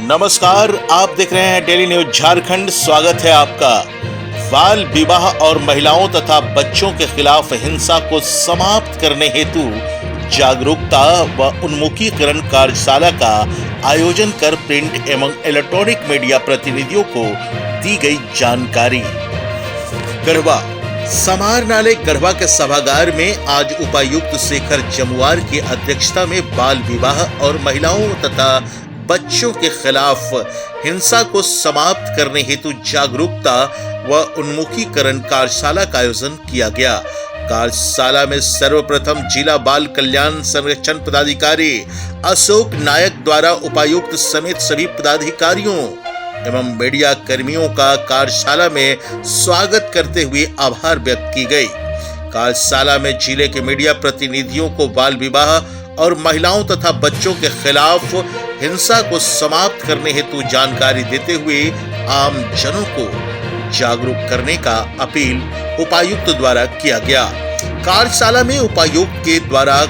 नमस्कार, आप देख रहे हैं डेली न्यूज झारखंड। स्वागत है आपका। बाल विवाह और महिलाओं तथा बच्चों के खिलाफ हिंसा को समाप्त करने हेतु जागरूकता व उन्मुखीकरण कार्यशाला का आयोजन कर प्रिंट एवं इलेक्ट्रॉनिक मीडिया प्रतिनिधियों को दी गई जानकारी। गढ़वा समाहरणालय गढ़वा के सभागार में आज उपायुक्त शेखर जमुआर की अध्यक्षता में बाल विवाह और महिलाओं तथा बच्चों के खिलाफ हिंसा को समाप्त करने हेतु जागरूकता व उन्मुखीकरण कार्यशाला का आयोजन किया गया। कार्यशाला में सर्वप्रथम जिला बाल कल्याण संरक्षण पदाधिकारी अशोक नायक द्वारा उपायुक्त समेत सभी पदाधिकारियों एवं मीडिया कर्मियों का कार्यशाला में स्वागत करते हुए आभार व्यक्त की गई। कार्यशाला में जिले के मीडिया प्रतिनिधियों को बाल विवाह और महिलाओं तथा बच्चों के खिलाफ हिंसा को समाप्त करने हेतु जानकारी देते हुए आम जनों को जागरूक करने का अपील उपायुक्त द्वारा किया गया। कार्यशाला में उपायुक्त के द्वारा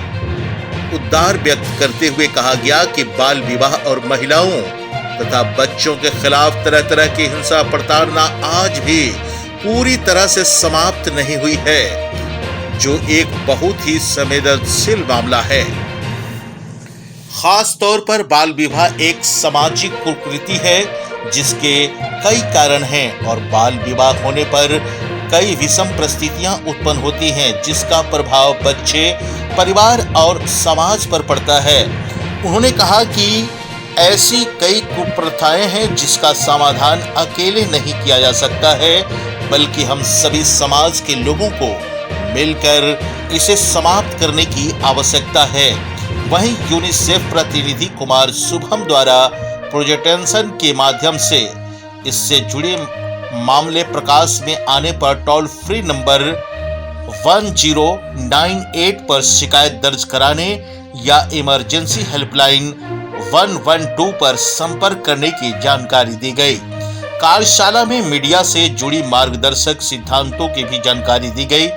उद्गार व्यक्त करते हुए कहा गया कि बाल विवाह और महिलाओं तथा बच्चों के खिलाफ तरह तरह की हिंसा प्रताड़ना आज भी पूरी तरह से समाप्त नहीं हुई है, जो एक बहुत ही संवेदनशील मामला है। खास तौर पर बाल विवाह एक सामाजिक कुकृति है जिसके कई कारण हैं और बाल विवाह होने पर कई विषम परिस्थितियां उत्पन्न होती हैं, जिसका प्रभाव बच्चे, परिवार और समाज पर पड़ता है। उन्होंने कहा कि ऐसी कई कुप्रथाएं हैं जिसका समाधान अकेले नहीं किया जा सकता है, बल्कि हम सभी समाज के लोगों को मिलकर इसे समाप्त करने की आवश्यकता है। वहीं यूनिसेफ प्रतिनिधि कुमार शुभम द्वारा प्रेजेंटेशन के माध्यम से इससे जुड़े मामले प्रकाश में आने पर टोल फ्री नंबर 1098 पर शिकायत दर्ज कराने या इमरजेंसी हेल्पलाइन 112 पर संपर्क करने की जानकारी दी गई। कार्यशाला में मीडिया से जुड़ी मार्गदर्शक सिद्धांतों की भी जानकारी दी गई।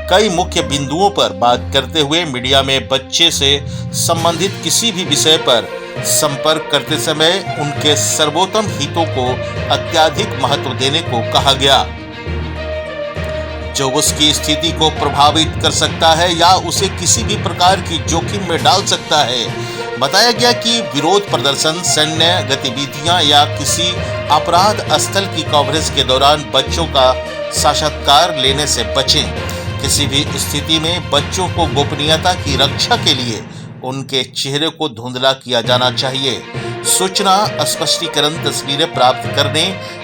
कई मुख्य बिंदुओं पर बात करते हुए मीडिया में बच्चे से संबंधित किसी भी विषय पर संपर्क करते समय उनके सर्वोत्तम हितों को अत्यधिक महत्व देने को कहा गया, जो उसकी स्थिति को प्रभावित कर सकता है या उसे किसी भी प्रकार की जोखिम में डाल सकता है। बताया गया कि विरोध प्रदर्शन, सैन्य गतिविधियां या किसी अपराध स्थल की कवरेज के दौरान बच्चों का साक्षात्कार लेने से बचें। किसी भी स्थिति में बच्चों को गोपनीयता की रक्षा के लिए उनके चेहरे को धुंधला किया जाना चाहिए। सूचना, स्पष्टीकरण, तस्वीरें प्राप्त करने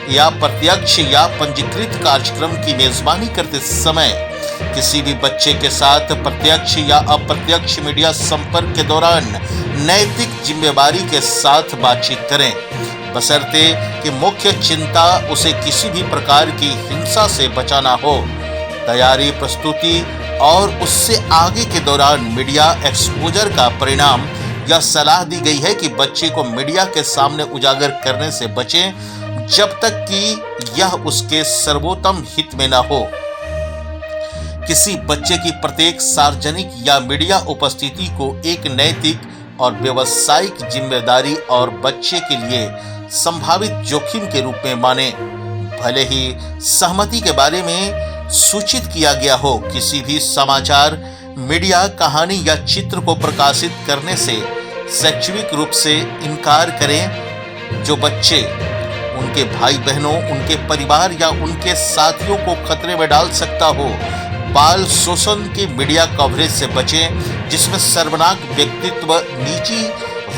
या प्रत्यक्ष या पंजीकृत कार्यक्रम की मेजबानी करते समय किसी भी बच्चे के साथ प्रत्यक्ष या अप्रत्यक्ष मीडिया संपर्क के दौरान नैतिक जिम्मेदारी के साथ बातचीत करें, बशर्ते कि मुख्य चिंता उसे किसी भी प्रकार की हिंसा से बचाना हो। तैयारी, प्रस्तुति और उससे आगे के दौरान मीडिया एक्सपोजर का परिणाम यह सलाह दी गई है कि बच्चे को मीडिया के सामने उजागर करने से बचें जब तक कि यह उसके सर्वोत्तम हित में न हो। किसी बच्चे की प्रत्येक सार्वजनिक या मीडिया उपस्थिति को एक नैतिक और व्यावसायिक जिम्मेदारी और बच्चे के लिए संभावित जोखिम के रूप में माने। भले ही सहमति के बारे में सूचित किया गया हो, किसी भी समाचार, मीडिया, कहानी या चित्र को प्रकाशित करने से शैक्षणिक रूप से इनकार करें जो बच्चे, उनके भाई बहनों, उनके परिवार या उनके साथियों को खतरे में डाल सकता हो। बाल शोषण के मीडिया कवरेज से बचें जिसमें शर्मनाक व्यक्तित्व, निजी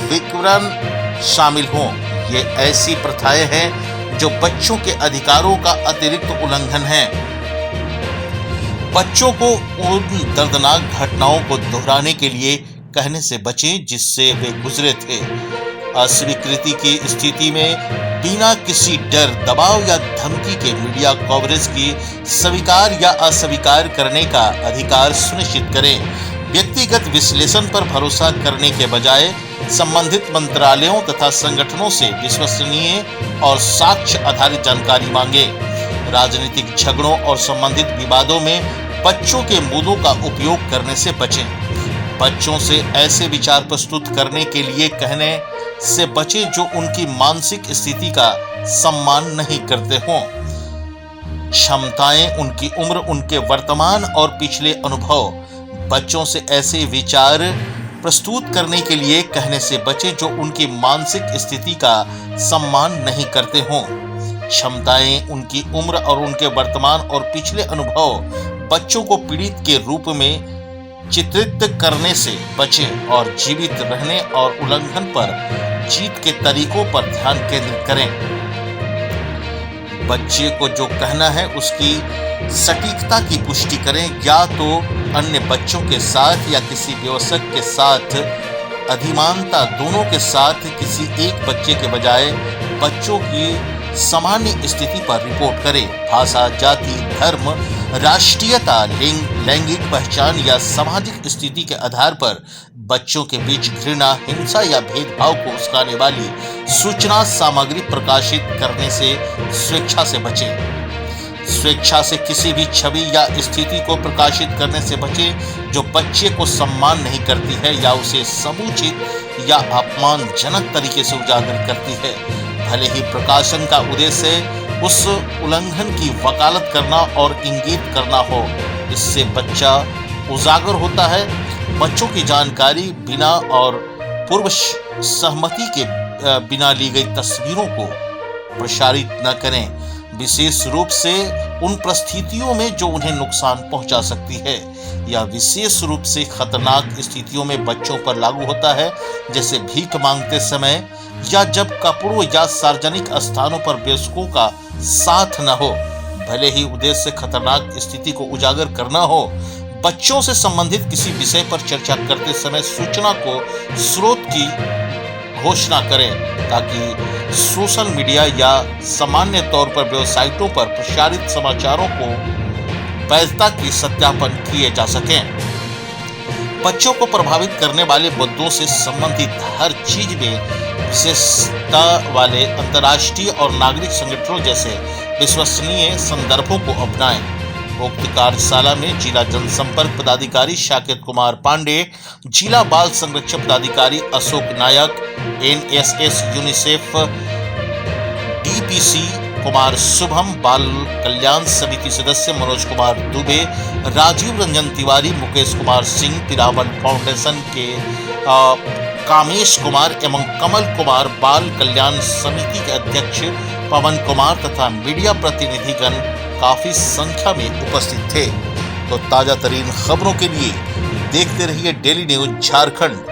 विवरण शामिल हों। ये ऐसी प्रथाएं हैं जो बच्चों के अधिकारों का अतिरिक्त उल्लंघन है। बच्चों को उन दर्दनाक घटनाओं को दोहराने के लिए कहने से बचें जिससे वे गुजरे थे। अस्वीकृति की स्थिति में बिना किसी डर, दबाव या धमकी के मीडिया कवरेज की स्वीकार या अस्वीकार करने का अधिकार सुनिश्चित करें। व्यक्तिगत विश्लेषण पर भरोसा करने के बजाय संबंधित मंत्रालयों तथा संगठनों से विश्वसनीय और साक्ष्य आधारित जानकारी मांगे। राजनीतिक झगड़ों और संबंधित विवादों में बच्चों के मुद्दों का उपयोग करने से बचें। बच्चों से ऐसे विचार प्रस्तुत करने के लिए कहने से बचें जो उनकी मानसिक स्थिति का सम्मान नहीं करते हों। क्षमताएं, उनकी उम्र, उनके वर्तमान और पिछले अनुभव। बच्चों से ऐसे विचार प्रस्तुत करने के लिए कहने से बचें जो उनकी मानसिक स्थिति का सम्मान नहीं करते हों। क्षमताएं, उनकी उम्र और उनके वर्तमान और पिछले अनुभव बच्चों को पीड़ित के रूप में चित्रित करने से बचें और जीवित रहने और उल्लंघन पर जीत के तरीकों पर ध्यान केंद्रित करें। बच्चे को जो कहना है उसकी सटीकता की पुष्टि करें, या तो अन्य बच्चों के साथ या किसी व्यवसायक के साथ, अधिमानता दोनों के साथ, किसी एक बच्चे के बजाय बच्चों की सामान्य स्थिति पर रिपोर्ट करें। भाषा, जाति, धर्म, राष्ट्रीयता, लिंग, लैंगिक पहचान या सामाजिक स्थिति के आधार पर बच्चों के बीच घृणा, हिंसा या भेदभाव को उकसाने वाली सूचना सामग्री प्रकाशित करने से स्वेच्छा से बचें। स्वेच्छा से किसी भी छवि या स्थिति को प्रकाशित करने से बचें जो बच्चे को सम्मान नहीं करती है या उसे समुचित या अपमानजनक तरीके से उजागर करती है। भले ही प्रकाशन का उद्देश्य उस उल्लंघन की वकालत करना और इंगित करना हो, इससे बच्चा उजागर होता है। बच्चों की जानकारी बिना और पूर्व सहमति के बिना ली गई तस्वीरों को प्रसारित न करें, विशेष रूप से उन परिस्थितियों में जो उन्हें नुकसान पहुंचा सकती है। यह विशेष रूप से खतरनाक स्थितियों में बच्चों पर लागू होता है, जैसे भीख मांगते समय या जब कपड़ों या सार्वजनिक स्थानों पर वयस्कों का साथ न हो। भले ही उद्देश्य खतरनाक स्थिति को उजागर करना हो, बच्चों से संबंधित किसी विषय पर चर्चा करते समय सूचना को स्रोत की घोषणा करें, ताकि सोशल मीडिया या सामान्य तौर पर वेबसाइटों पर प्रसारित समाचारों को वैधता की सत्यापन किए जा सकें। बच्चों को प्रभावित करने वाले मुद्दों से संबंधित हर चीज में विशेषता वाले अंतर्राष्ट्रीय और नागरिक संगठनों जैसे विश्वसनीय संदर्भों को अपनाएं। उक्त कार्यशाला में जिला जनसंपर्क पदाधिकारी साकेत कुमार पांडे, जिला बाल संरक्षण पदाधिकारी अशोक नायक, NSS UNICEF DPC Kumar Shubham, बाल कल्याण समिति सदस्य मनोज कुमार दुबे, राजीव रंजन तिवारी, मुकेश कुमार सिंह, पिरामल फाउंडेशन के कामेश कुमार एवं कमल कुमार, बाल कल्याण समिति के अध्यक्ष पवन कुमार तथा मीडिया प्रतिनिधिगण काफी संख्या में उपस्थित थे। तो ताजा तरीन खबरों के लिए देखते रहिए डेली न्यूज झारखंड।